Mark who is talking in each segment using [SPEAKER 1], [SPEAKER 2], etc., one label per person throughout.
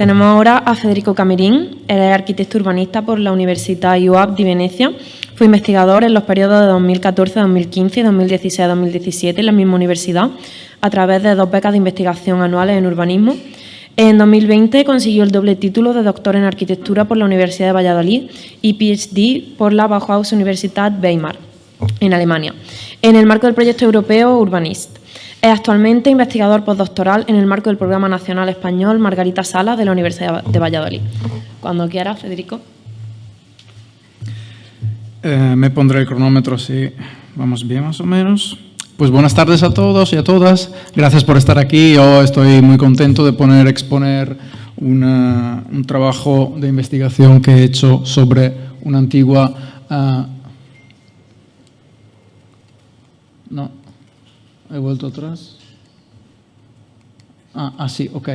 [SPEAKER 1] Tenemos ahora a Federico Camerín, él es arquitecto urbanista por la Universitat IUAP de Venecia. Fue investigador en los periodos de 2014-2015 y 2016-2017 en la misma universidad, a través de 2 becas de investigación anuales en urbanismo. En 2020 consiguió el doble título de doctor en arquitectura por la Universidad de Valladolid y PhD por la Bauhaus Universität Weimar, en Alemania, en el marco del proyecto europeo Urbanist. Es actualmente investigador postdoctoral en el marco del Programa Nacional Español Margarita Salas de la Universidad de Valladolid. Cuando quiera, Federico.
[SPEAKER 2] Me pondré el cronómetro si vamos bien más o menos. Pues buenas tardes a todos y a todas. Gracias por estar aquí. Yo estoy muy contento de exponer un trabajo de investigación que he hecho sobre una antigua... No, he vuelto atrás. Sí, ok.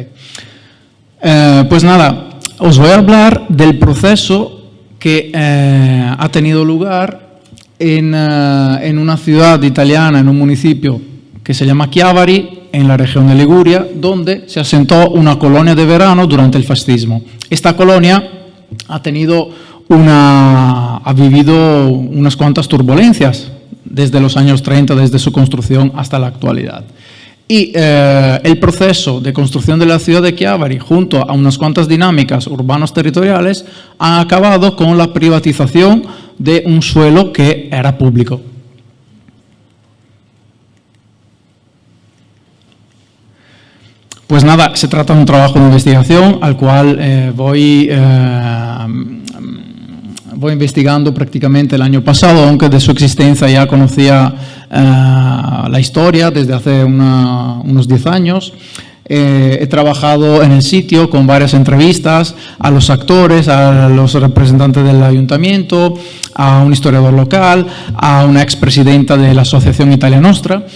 [SPEAKER 2] Pues nada, os voy a hablar del proceso que ha tenido lugar en una ciudad italiana, en un municipio que se llama Chiavari, en la región de Liguria, donde se asentó una colonia de verano durante el fascismo. Esta colonia ha vivido unas cuantas turbulencias desde los años 30, desde su construcción hasta la actualidad. Y el proceso de construcción de la ciudad de Chiavari, junto a unas cuantas dinámicas urbanos territoriales, ha acabado con la privatización de un suelo que era público. Pues nada, se trata de un trabajo de investigación al cual voy investigando prácticamente el año pasado, aunque de su existencia ya conocía la historia desde hace unos 10 años. He trabajado en el sitio con varias entrevistas a los actores, a los representantes del ayuntamiento, a un historiador local, a una expresidenta de la Asociación Italia Nostra.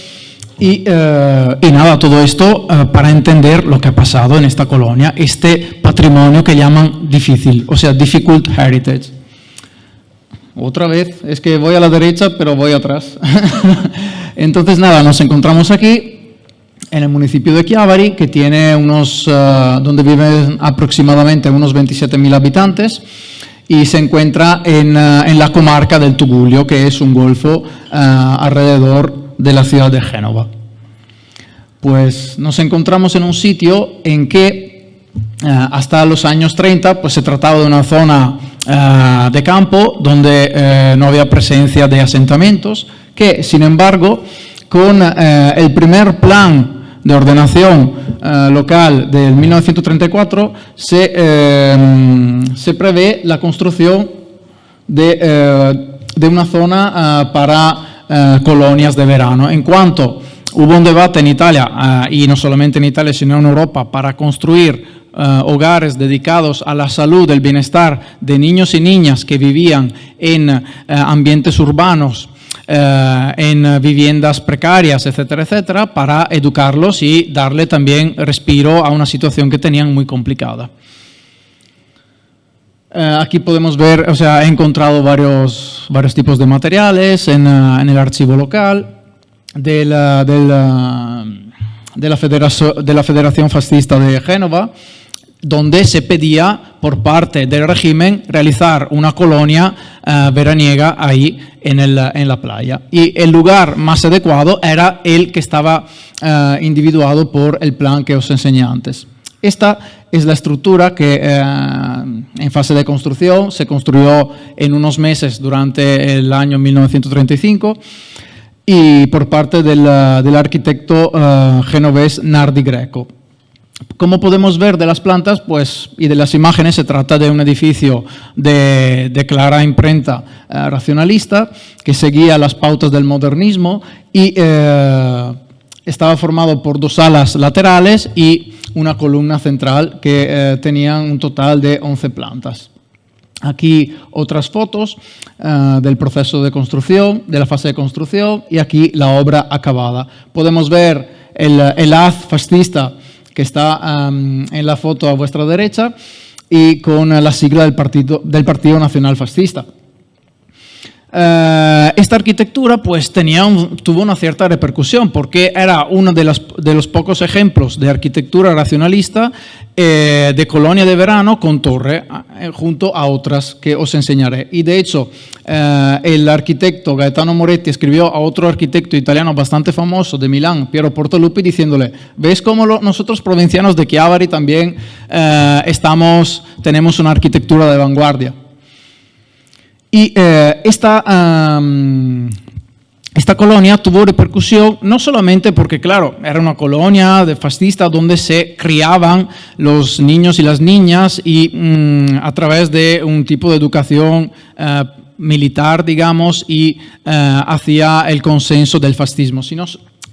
[SPEAKER 2] Y nada, todo esto para entender lo que ha pasado en esta colonia, este patrimonio que llaman difícil, o sea, difficult heritage. Otra vez, es que voy a la derecha, pero voy atrás. Entonces, nada, nos encontramos aquí, en el municipio de Chiavari, que tiene donde viven aproximadamente unos 27.000 habitantes, y se encuentra en la comarca del Tugulio, que es un golfo alrededor de la ciudad de Génova. Pues nos encontramos en un sitio en que hasta los años 30 pues se trataba de una zona de campo donde no había presencia de asentamientos, que sin embargo con el primer plan de ordenación local del 1934 se prevé la construcción de una zona para colonias de verano. En cuanto hubo un debate en Italia, y no solamente en Italia sino en Europa, para construir hogares dedicados a la salud, el bienestar de niños y niñas que vivían en ambientes urbanos, en viviendas precarias, etcétera, etcétera, para educarlos y darle también respiro a una situación que tenían muy complicada. Aquí podemos ver, o sea, he encontrado varios tipos de materiales en el archivo local de la Federación Fascista de Génova, donde se pedía por parte del régimen realizar una colonia veraniega ahí en la playa. Y el lugar más adecuado era el que estaba individuado por el plan que os enseñé antes. Esta es la estructura que en fase de construcción se construyó en unos meses durante el año 1935 y por parte del arquitecto genovés Nardi Greco. Como podemos ver de las plantas y de las imágenes, se trata de un edificio de clara imprenta racionalista que seguía las pautas del modernismo y estaba formado por 2 alas laterales y una columna central que tenían un total de 11 plantas. Aquí otras fotos del proceso de construcción, de la fase de construcción, y aquí la obra acabada. Podemos ver el haz fascista que está en la foto a vuestra derecha y con la sigla del Partido Nacional Fascista. Esta arquitectura pues tuvo una cierta repercusión porque era uno de los pocos ejemplos de arquitectura racionalista de colonia de verano con torre junto a otras que os enseñaré. Y de hecho el arquitecto Gaetano Moretti escribió a otro arquitecto italiano bastante famoso de Milán, Piero Portaluppi, diciéndole: ¿ves cómo nosotros provincianos de Chiavari también tenemos una arquitectura de vanguardia? Y esta colonia tuvo repercusión no solamente porque, claro, era una colonia de fascista donde se criaban los niños y las niñas y a través de un tipo de educación militar, digamos, y hacia el consenso del fascismo, sino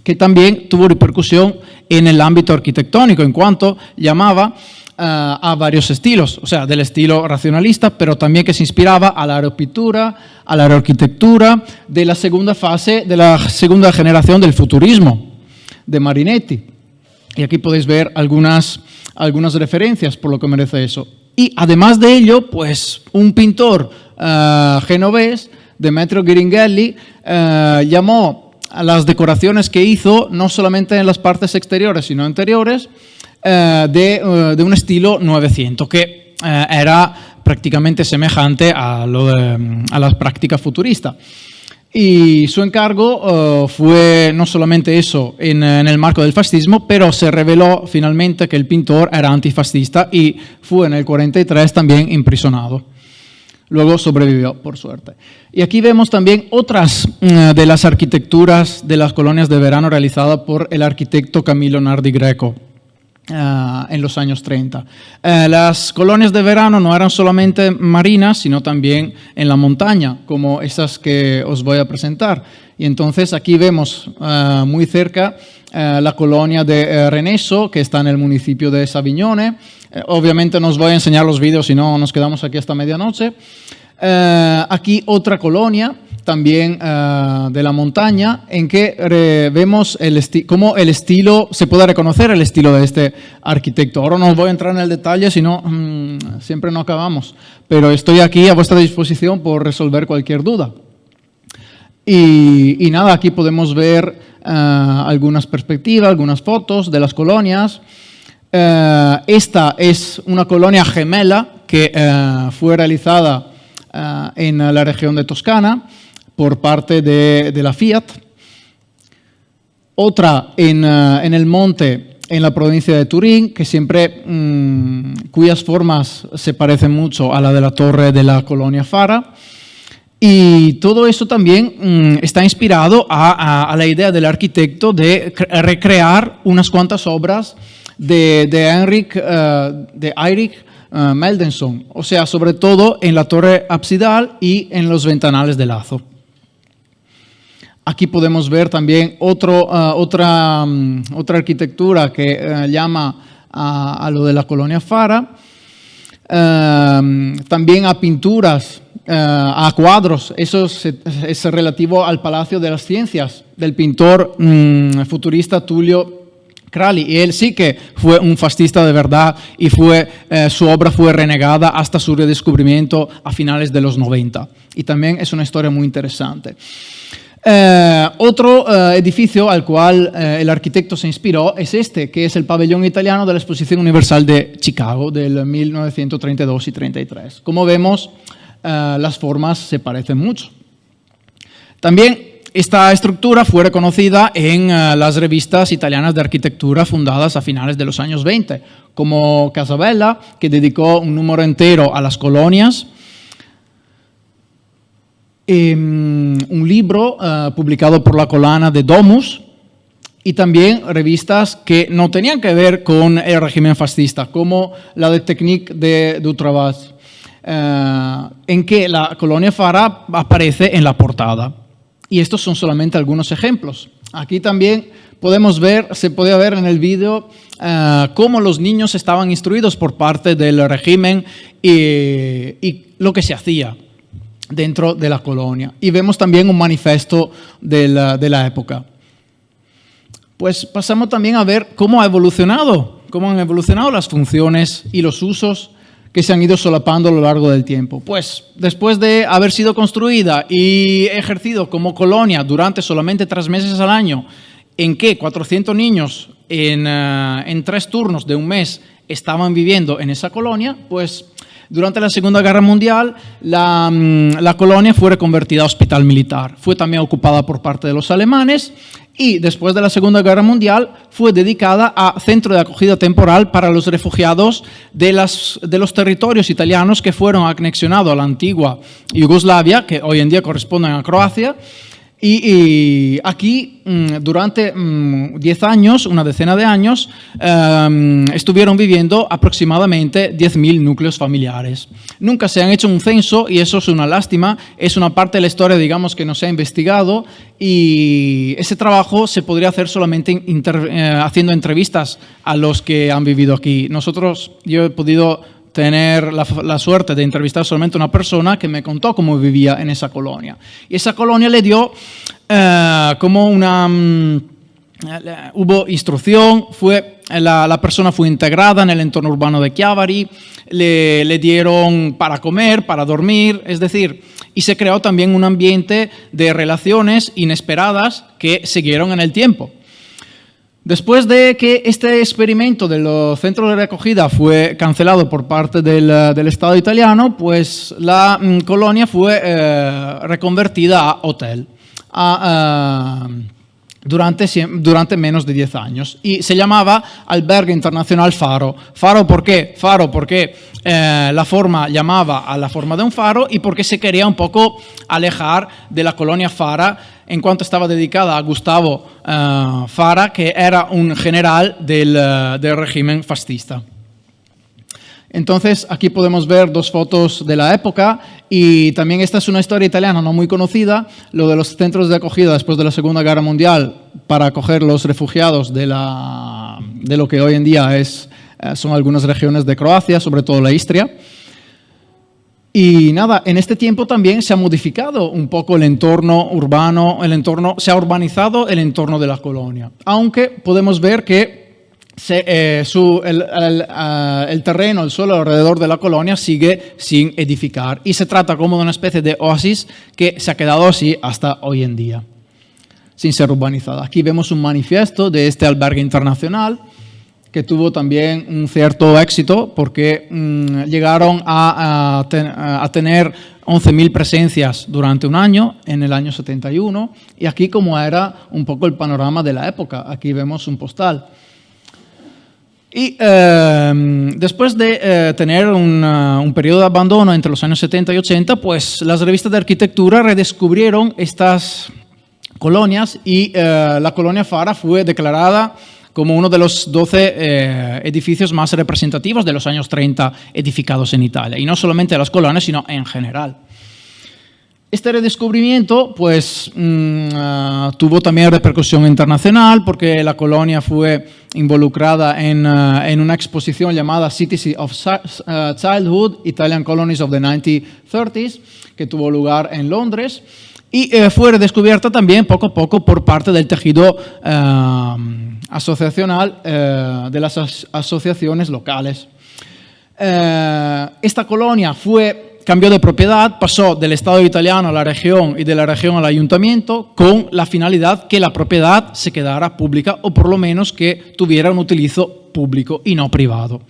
[SPEAKER 2] que también tuvo repercusión en el ámbito arquitectónico, en cuanto llamaba a varios estilos, o sea, del estilo racionalista, pero también que se inspiraba a la aeropintura, a la aeroarquitectura de la segunda fase, de la segunda generación del futurismo, de Marinetti. Y aquí podéis ver algunas referencias por lo que merece eso. Y además de ello, pues un pintor genovés, Demetrio Ghiringhelli, llamó a las decoraciones que hizo, no solamente en las partes exteriores, sino interiores, de un estilo 900, que era prácticamente semejante a la práctica futurista. Y su encargo fue no solamente eso en el marco del fascismo, pero se reveló finalmente que el pintor era antifascista y fue en el 43 también imprisonado. Luego sobrevivió, por suerte. Y aquí vemos también otras de las arquitecturas de las colonias de verano realizadas por el arquitecto Camillo Nardi Greco en los años 30. Las colonias de verano no eran solamente marinas, sino también en la montaña, como esas que os voy a presentar. Y entonces aquí vemos muy cerca la colonia de Reneso, que está en el municipio de Savignone. Obviamente no os voy a enseñar los vídeos, si no nos quedamos aquí hasta medianoche. Aquí otra colonia, también de la montaña, en que vemos cómo el estilo, se puede reconocer el estilo de este arquitecto. Ahora no os voy a entrar en el detalle, si no, siempre no acabamos. Pero estoy aquí a vuestra disposición por resolver cualquier duda. Y nada, aquí podemos ver algunas perspectivas, algunas fotos de las colonias. Esta es una colonia gemela que fue realizada en la región de Toscana por parte de la Fiat. Otra en el monte, en la provincia de Turín, que siempre, cuyas formas se parecen mucho a la de la torre de la colonia Fara. Y todo eso también está inspirado a la idea del arquitecto de recrear unas cuantas obras de Eirik Meldenson, o sea, sobre todo en la torre absidal y en los ventanales de lazo. Aquí podemos ver también otra arquitectura que llama a lo de la colonia Fara, también a pinturas, a cuadros. Eso es relativo al Palacio de las Ciencias del pintor futurista Tullio Crali, y él sí que fue un fascista de verdad y su obra fue renegada hasta su redescubrimiento a finales de los 90. Y también es una historia muy interesante. Otro edificio al cual el arquitecto se inspiró es este, que es el pabellón italiano de la Exposición Universal de Chicago del 1932 y 33. Como vemos, las formas se parecen mucho. También esta estructura fue reconocida en las revistas italianas de arquitectura fundadas a finales de los años 20, como Casabella, que dedicó un número entero a las colonias, un libro publicado por la Collana de Domus, y también revistas que no tenían que ver con el régimen fascista, como la de Technique de Dutravas, en que la colonia Fara aparece en la portada. Y estos son solamente algunos ejemplos. Aquí también se podía ver en el vídeo cómo los niños estaban instruidos por parte del régimen y lo que se hacía dentro de la colonia. Y vemos también un manifiesto de la época. Pues pasamos también a ver cómo han evolucionado las funciones y los usos que se han ido solapando a lo largo del tiempo. Pues después de haber sido construida y ejercido como colonia durante solamente 3 meses al año, en que 400 niños en 3 turnos de un mes estaban viviendo en esa colonia, pues durante la Segunda Guerra Mundial la colonia fue reconvertida a hospital militar. Fue también ocupada por parte de los alemanes y después de la Segunda Guerra Mundial fue dedicada a centro de acogida temporal para los refugiados de los territorios italianos que fueron anexionados a la antigua Yugoslavia, que hoy en día corresponden a Croacia. Y aquí, durante 10 años, una decena de años, estuvieron viviendo aproximadamente 10.000 núcleos familiares. Nunca se han hecho un censo y eso es una lástima. Es una parte de la historia, digamos, que no se ha investigado y ese trabajo se podría hacer solamente haciendo entrevistas a los que han vivido aquí. Yo he podido tener la suerte de entrevistar solamente a una persona que me contó cómo vivía en esa colonia. Y esa colonia le dio como hubo instrucción, la persona fue integrada en el entorno urbano de Chiavari, le dieron para comer, para dormir, es decir, y se creó también un ambiente de relaciones inesperadas que siguieron en el tiempo. Después de que este experimento de los centros de recogida fue cancelado por parte del Estado italiano, pues la colonia fue reconvertida a hotel durante menos de 10 años y se llamaba Albergue Internacional Faro. ¿Faro por qué? Faro porque la forma llamaba a la forma de un faro y porque se quería un poco alejar de la colonia Fara en cuanto estaba dedicada a Gustavo Fara, que era un general del régimen fascista. Entonces, aquí podemos ver 2 fotos de la época y también esta es una historia italiana no muy conocida, lo de los centros de acogida después de la Segunda Guerra Mundial para acoger los refugiados de lo que hoy en día son algunas regiones de Croacia, sobre todo la Istria. Y nada, en este tiempo también se ha modificado un poco el entorno urbano, se ha urbanizado el entorno de la colonia, aunque podemos ver que el terreno, el suelo alrededor de la colonia sigue sin edificar y se trata como de una especie de oasis que se ha quedado así hasta hoy en día, sin ser urbanizada. Aquí vemos un manifiesto de este albergue internacional que tuvo también un cierto éxito porque llegaron a tener 11.000 presencias durante un año, en el año 71, y aquí como era un poco el panorama de la época, aquí vemos un postal. Y después de tener un periodo de abandono entre los años 70 y 80, pues las revistas de arquitectura redescubrieron estas colonias y la colonia Fara fue declarada como uno de los 12 edificios más representativos de los años 30 edificados en Italia. Y no solamente de las colonias, sino en general. Este redescubrimiento pues, tuvo también repercusión internacional porque la colonia fue involucrada en una exposición llamada Cities of Childhood, Italian Colonies of the 1930s, que tuvo lugar en Londres y fue redescubierta también poco a poco por parte del tejido asociacional de las asociaciones locales. Esta colonia cambió de propiedad, pasó del Estado italiano a la región y de la región al ayuntamiento con la finalidad que la propiedad se quedara pública o por lo menos que tuviera un utilizo público y no privado.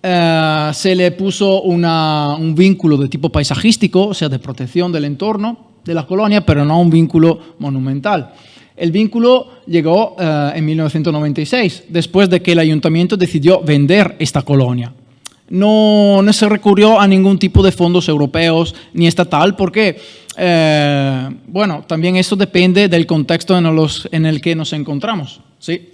[SPEAKER 2] Se le puso un vínculo de tipo paisajístico, o sea, de protección del entorno de la colonia, pero no un vínculo monumental. El vínculo llegó en 1996, después de que el ayuntamiento decidió vender esta colonia. No se recurrió a ningún tipo de fondos europeos ni estatal porque, bueno, también eso depende del contexto en el que nos encontramos, ¿sí?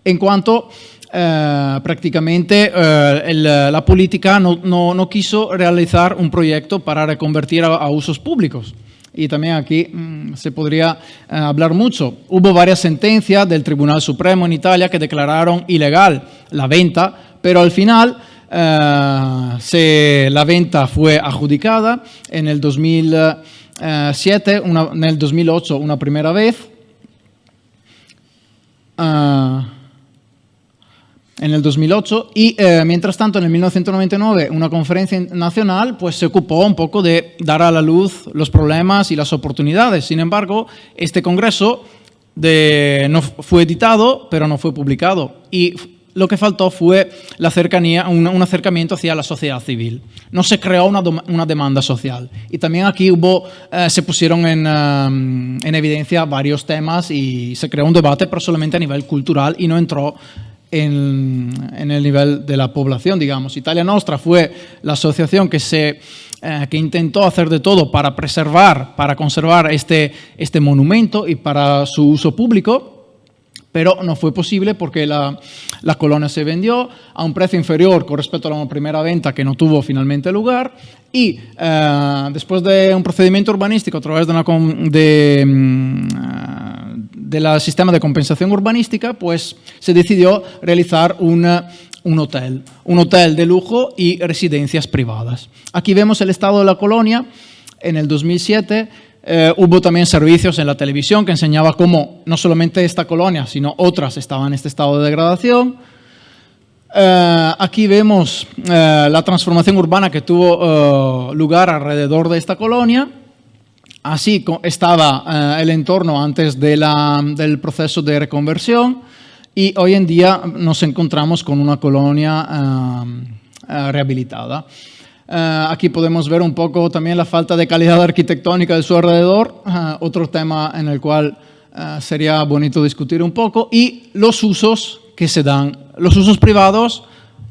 [SPEAKER 2] En cuanto prácticamente la política no quiso realizar un proyecto para reconvertir a usos públicos. Y también aquí se podría hablar mucho. Hubo varias sentencias del Tribunal Supremo en Italia que declararon ilegal la venta, pero al final la venta fue adjudicada en el 2007, en el 2008 una primera vez. en el 2008 y mientras tanto en el 1999 una conferencia nacional pues se ocupó un poco de dar a la luz los problemas y las oportunidades. Sin embargo, este congreso no fue editado pero no fue publicado y lo que faltó fue la cercanía, un acercamiento hacia la sociedad civil. No se creó una demanda social. Y también aquí se pusieron en evidencia varios temas y se creó un debate, pero solamente a nivel cultural y no entró en el nivel de la población, digamos. Italia Nostra fue la asociación que intentó hacer de todo para conservar este monumento y para su uso público, pero no fue posible porque la colonia se vendió a un precio inferior con respecto a la primera venta que no tuvo finalmente lugar y después de un procedimiento urbanístico a través del sistema de compensación urbanística, pues se decidió realizar un hotel de lujo y residencias privadas. Aquí vemos el estado de la colonia en el 2007. Hubo también servicios en la televisión que enseñaba cómo no solamente esta colonia, sino otras estaban en este estado de degradación. Aquí vemos la transformación urbana que tuvo lugar alrededor de esta colonia. Así estaba el entorno antes del proceso de reconversión y hoy en día nos encontramos con una colonia rehabilitada. Aquí podemos ver un poco también la falta de calidad arquitectónica de su alrededor, otro tema en el cual sería bonito discutir un poco, y los usos que se dan, los usos privados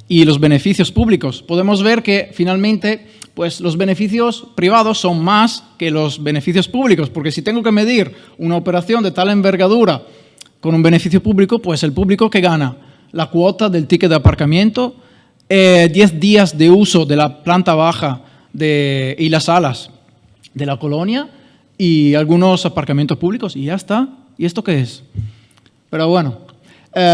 [SPEAKER 2] y los beneficios públicos. Podemos ver que finalmente pues, los beneficios privados son más que los beneficios públicos, porque si tengo que medir una operación de tal envergadura con un beneficio público, pues el público que gana la cuota del ticket de aparcamiento, 10 días de uso de la planta baja y las salas de la colonia y algunos aparcamientos públicos y ya está. ¿Y esto qué es? Pero bueno,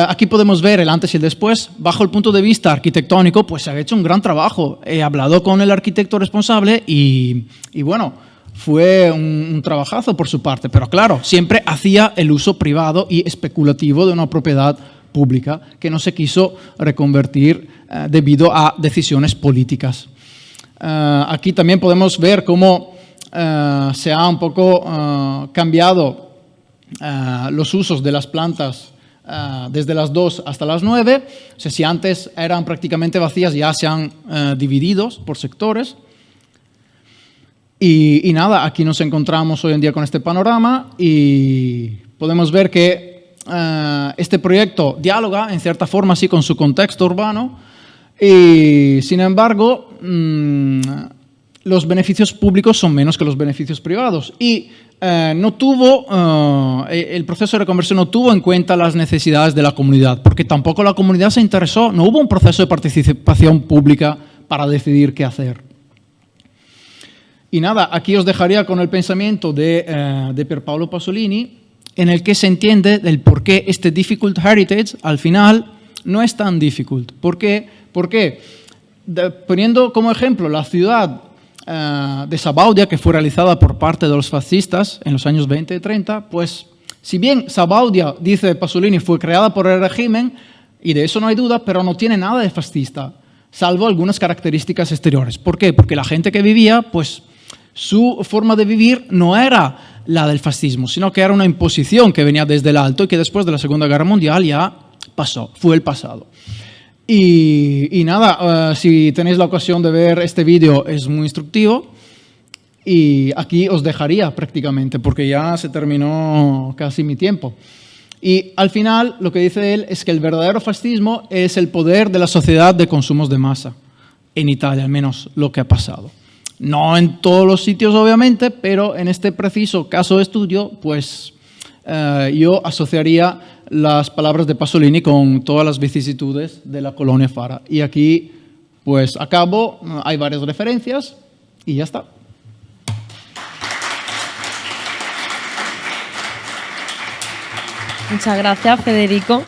[SPEAKER 2] aquí podemos ver el antes y el después. Bajo el punto de vista arquitectónico, pues se ha hecho un gran trabajo. He hablado con el arquitecto responsable y bueno, fue un trabajazo por su parte. Pero claro, siempre hacía el uso privado y especulativo de una propiedad pública que no se quiso reconvertir debido a decisiones políticas. Aquí también podemos ver cómo se ha un poco cambiado los usos de las plantas desde las 2 hasta las 9. O sea, si antes eran prácticamente vacías, ya se han dividido por sectores. Y nada, aquí nos encontramos hoy en día con este panorama y podemos ver que este proyecto dialoga en cierta forma sí con su contexto urbano y sin embargo los beneficios públicos son menos que los beneficios privados y el proceso de reconversión no tuvo en cuenta las necesidades de la comunidad porque tampoco la comunidad se interesó, no hubo un proceso de participación pública para decidir qué hacer. Y nada, aquí os dejaría con el pensamiento de Pierpaolo Pasolini, en el que se entiende del por qué este difficult heritage al final no es tan difficult. ¿Por qué? Porque, poniendo como ejemplo la ciudad de Sabaudia, que fue realizada por parte de los fascistas en los años 20 y 30, pues si bien Sabaudia, dice Pasolini, fue creada por el régimen, y de eso no hay duda, pero no tiene nada de fascista, salvo algunas características exteriores. ¿Por qué? Porque la gente que vivía, pues su forma de vivir no era la del fascismo, sino que era una imposición que venía desde el alto y que después de la Segunda Guerra Mundial ya pasó, fue el pasado. Y nada, si tenéis la ocasión de ver este vídeo es muy instructivo y aquí os dejaría prácticamente porque ya se terminó casi mi tiempo. Y al final lo que dice él es que el verdadero fascismo es el poder de la sociedad de consumos de masa, en Italia al menos lo que ha pasado. No en todos los sitios, obviamente, pero en este preciso caso de estudio, pues yo asociaría las palabras de Pasolini con todas las vicisitudes de la colonia Fara. Y aquí, pues acabo, hay varias referencias y ya está.
[SPEAKER 1] Muchas gracias, Federico.